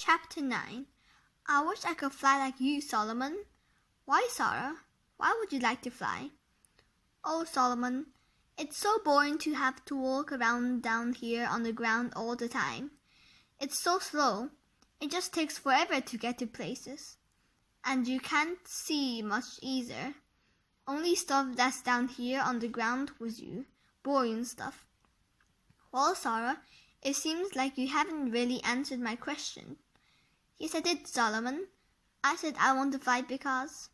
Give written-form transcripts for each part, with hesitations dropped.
Chapter 9. I wish I could fly like you, Solomon. Why, Sara? Why would you like to fly? Oh, Solomon, it's so boring to have to walk around down here on the ground all the time. It's so slow. It just takes forever to get to places. And you can't see much either. Only stuff that's down here on the ground with you. Boring stuff. Well, Sara, it seems like you haven't really answered my question. Yes, I did, Solomon. I said I want to fly because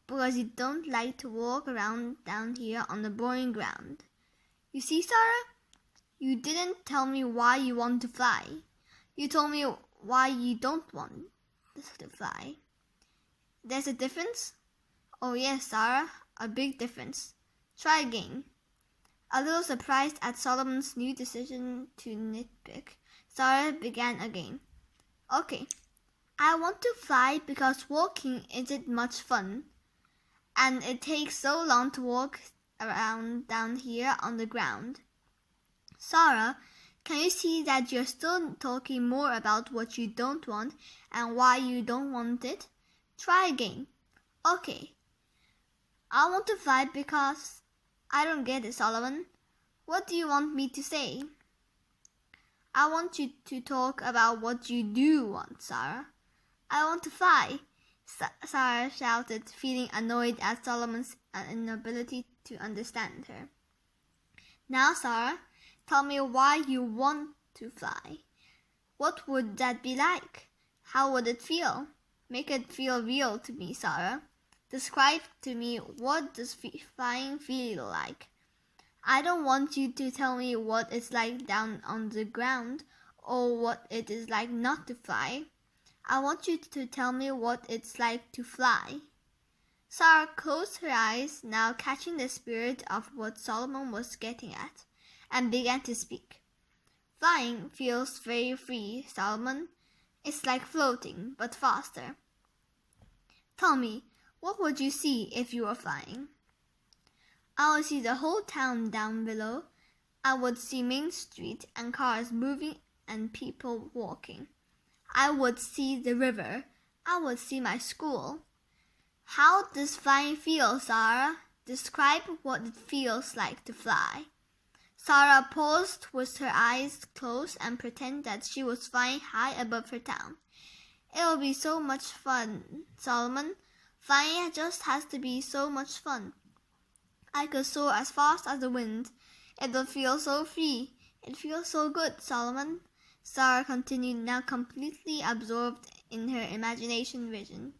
you don't like to walk around down here on the boring ground. You see, Sara? You didn't tell me why you want to fly. You told me why you don't want to fly. There's a difference? Oh yes, Sara, a big difference. Try again. A little surprised at Solomon's new decision to nitpick, Sara began again. Okay, I want to fly because walking isn't much fun, and it takes so long to walk around down here on the ground. Sara, can you see that you're still talking more about what you don't want and why you don't want it? Try again. Okay. I want to fly because I don't get it, Solomon. What do you want me to say? I want you to talk about what you do want, Sara. I want to fly, Sara shouted, feeling annoyed at Solomon's inability to understand her. Now, Sara, tell me why you want to fly. What would that be like? How would it feel? Make it feel real to me, Sara. Describe to me what does flying feel like. I don't want you to tell me what it's like down on the ground or what it is like not to fly. I want you to tell me what it's like to fly. Sara closed her eyes, now catching the spirit of what Solomon was getting at, and began to speak. Flying feels very free, Solomon. It's like floating, but faster. Tell me, what would you see if you were flying? I would see the whole town down below. I would see Main Street and cars moving and people walking. I would see the river. I would see my school. How does flying feel, Sara? Describe what it feels like to fly. Sara paused with her eyes closed and pretended that she was flying high above her town. It will be so much fun, Solomon. Flying just has to be so much fun. I could soar as fast as the wind. It will feel so free. It feels so good, Solomon. Sara continued, now completely absorbed in her imagination vision.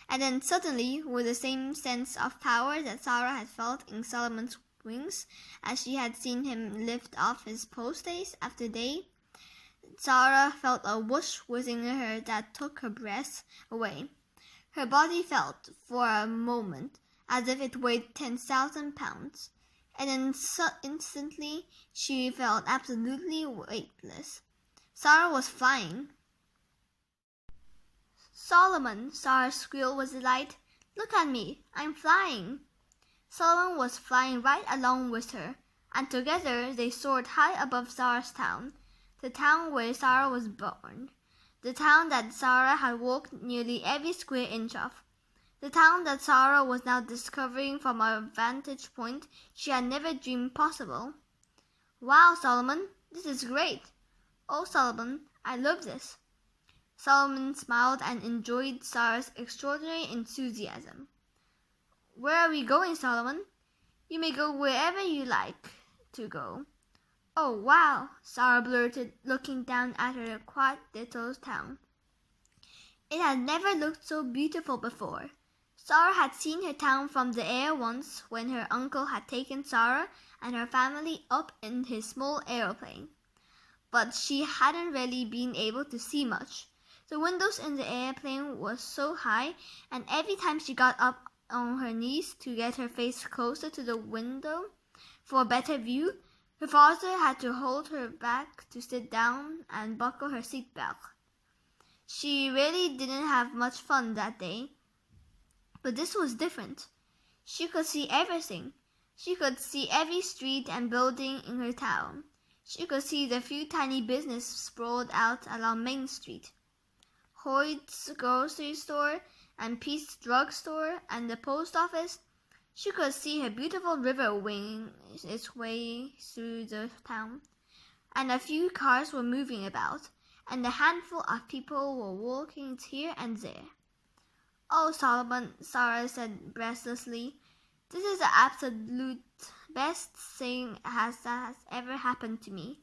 And then suddenly, with the same sense of power that Sara had felt in Solomon's wings, as she had seen him lift off his post day after day, Sara felt a whoosh within her that took her breath away. Her body felt, for a moment, as if it weighed 10,000 pounds, and then instantly she felt absolutely weightless. Sara was flying. Solomon, Sara squealed with delight. Look at me, I'm flying. Solomon was flying right along with her, and together they soared high above Sara's town, the town where Sara was born, the town that Sara had walked nearly every square inch of, the town that Sara was now discovering from a vantage point she had never dreamed possible. Wow, Solomon, this is great. Oh, Solomon, I love this. Solomon smiled and enjoyed Sara's extraordinary enthusiasm. Where are we going, Solomon? You may go wherever you like to go. Oh, wow, Sara blurted, looking down at her quiet little town. It had never looked so beautiful before. Sara had seen her town from the air once when her uncle had taken Sara and her family up in his small aeroplane. But she hadn't really been able to see much. The windows in the airplane were so high, and every time she got up on her knees to get her face closer to the window for a better view, her father had to hold her back to sit down and buckle her seatbelt. She really didn't have much fun that day. But this was different. She could see everything. She could see every street and building in her town. She could see the few tiny businesses sprawled out along Main Street. Hoyt's grocery store, and Pete's drugstore, and the post office, she could see a beautiful river winging its way through the town, and a few cars were moving about, and a handful of people were walking here and there. "Oh, Solomon," Sara said breathlessly, "this is the absolute best thing that has ever happened to me.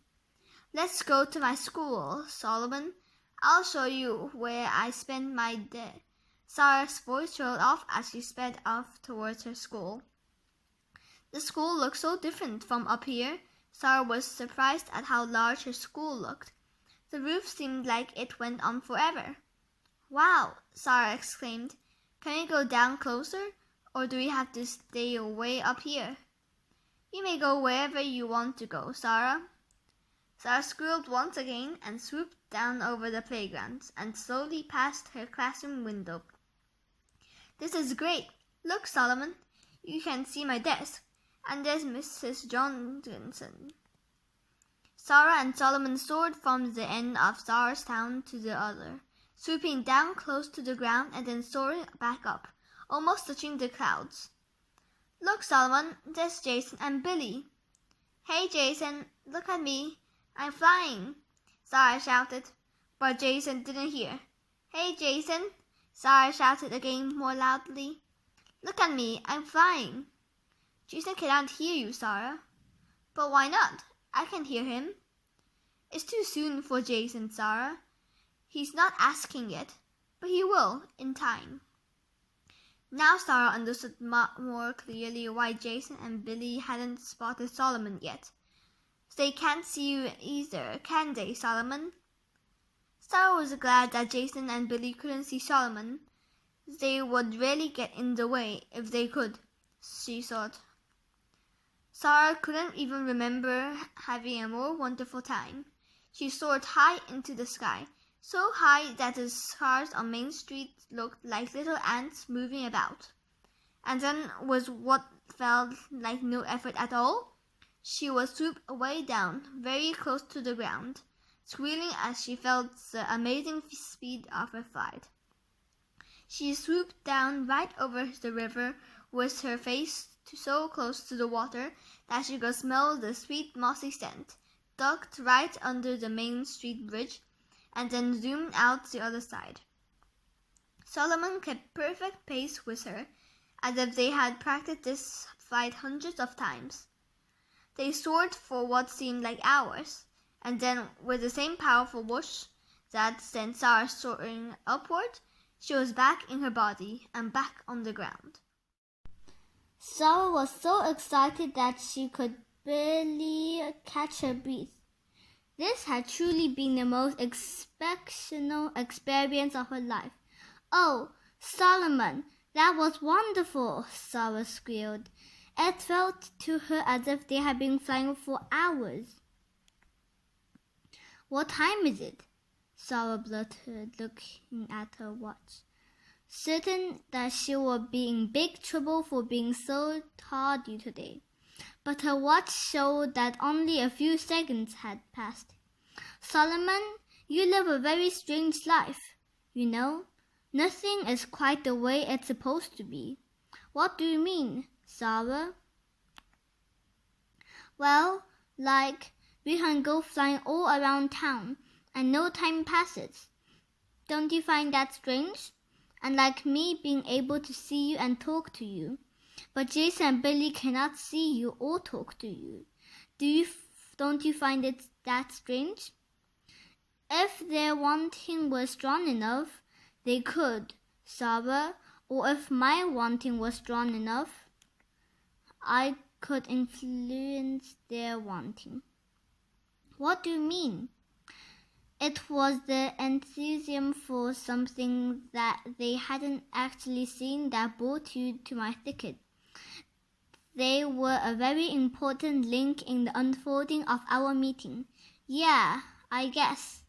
Let's go to my school, Solomon. I'll show you where I spend my day." Sara's voice trailed off as she sped off towards her school. The school looked so different from up here. Sara was surprised at how large her school looked. The roof seemed like it went on forever. "Wow!" Sara exclaimed. "Can we go down closer, or do we have to stay way up here?" "You may go wherever you want to go, Sara." Sara squealed once again and swooped down over the playground and slowly past her classroom window. "This is great! Look, Solomon, you can see my desk, and there's Mrs. Johnson." Sara and Solomon soared from the end of Sara's town to the other, swooping down close to the ground and then soaring back up, almost touching the clouds. "Look, Solomon, there's Jason and Billy." "Hey, Jason, look at me. I'm flying," Sara shouted, but Jason didn't hear. "Hey, Jason," Sara shouted again more loudly. "Look at me, I'm flying." "Jason cannot hear you, Sara." "But why not? I can hear him." "It's too soon for Jason, Sara. He's not asking yet, but he will, in time." Now Sara understood more clearly why Jason and Billy hadn't spotted Solomon yet. "They can't see you either, can they, Solomon?" Sara was glad that Jason and Billy couldn't see Solomon. They would really get in the way if they could, she thought. Sara couldn't even remember having a more wonderful time. She soared high into the sky, so high that the cars on Main Street looked like little ants moving about. And then, with what felt like no effort at all, she was swooped way down, very close to the ground, squealing as she felt the amazing speed of her flight. She swooped down right over the river with her face so close to the water that she could smell the sweet mossy scent, ducked right under the Main Street bridge, and then zoomed out the other side. Solomon kept perfect pace with her, as if they had practiced this flight hundreds of times. They soared for what seemed like hours, and then, with the same powerful whoosh that sent Sara soaring upward, she was back in her body and back on the ground. Sara was so excited that she could barely catch her breath. This had truly been the most exceptional experience of her life. "Oh, Solomon, that was wonderful," Sara squealed. It felt to her as if they had been flying for hours. "What time is it?" Sara blurted, looking at her watch, certain that she would be in big trouble for being so tardy today. But her watch showed that only a few seconds had passed. "Solomon, you live a very strange life. You know, nothing is quite the way it's supposed to be." "What do you mean, Sara?" "Well, like, we can go flying all around town, and no time passes. Don't you find that strange? And like me being able to see you and talk to you. But Jason and Billy cannot see you or talk to you. Don't you find it that strange? If their wanting was strong enough, they could, Sara, or if my wanting was strong enough, I could influence their wanting." "What do you mean?" It was the enthusiasm for something that they hadn't actually seen that brought you to my thicket. They were a very important link in the unfolding of our meeting. "Yeah, I guess."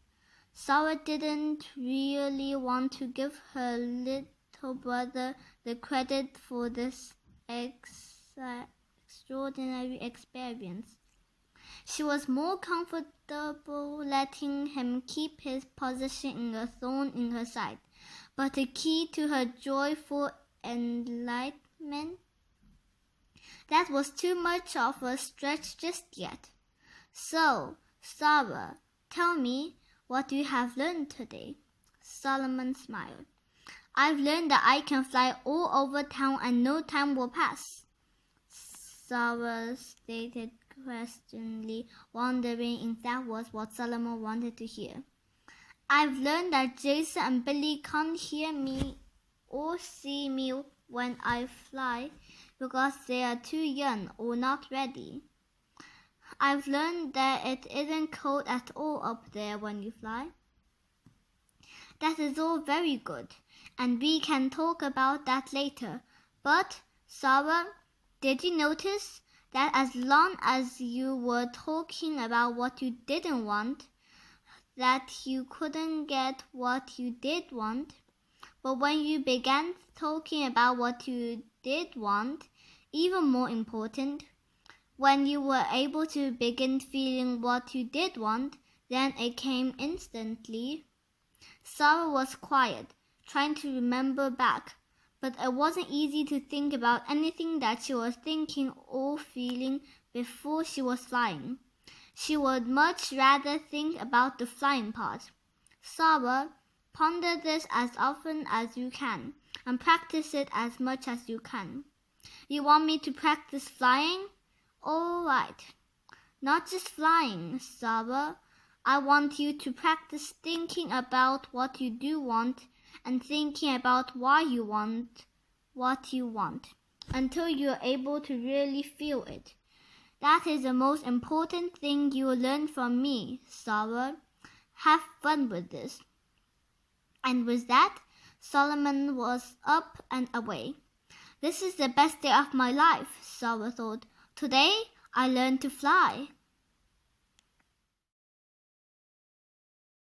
Sara didn't really want to give her little brother the credit for this extraordinary experience. She was more comfortable letting him keep his position in a thorn in her side, but a key to her joyful enlightenment. That was too much of a stretch just yet. So, Sara, tell me what you have learned today. Solomon smiled. I've learned that I can fly all over town and no time will pass. Sara stated questioningly, wondering if that was what Solomon wanted to hear. I've learned that Jason and Billy can't hear me or see me when I fly because they are too young or not ready. I've learned that it isn't cold at all up there when you fly. That is all very good, and we can talk about that later. But, Sara, did you notice that as long as you were talking about what you didn't want, that you couldn't get what you did want? But when you began talking about what you did want, even more important, when you were able to begin feeling what you did want, then it came instantly. Sara was quiet, trying to remember back, but it wasn't easy to think about anything that she was thinking or feeling before she was flying. She would much rather think about the flying part. Sara, ponder this as often as you can, and practice it as much as you can. You want me to practice flying? All right. Not just flying, Sara. I want you to practice thinking about what you do want and thinking about why you want what you want until you're able to really feel it. That is the most important thing you will learn from me, Sara. Have fun with this. And with that, Solomon was up and away. This is the best day of my life, Sara thought. Today, I learned to fly.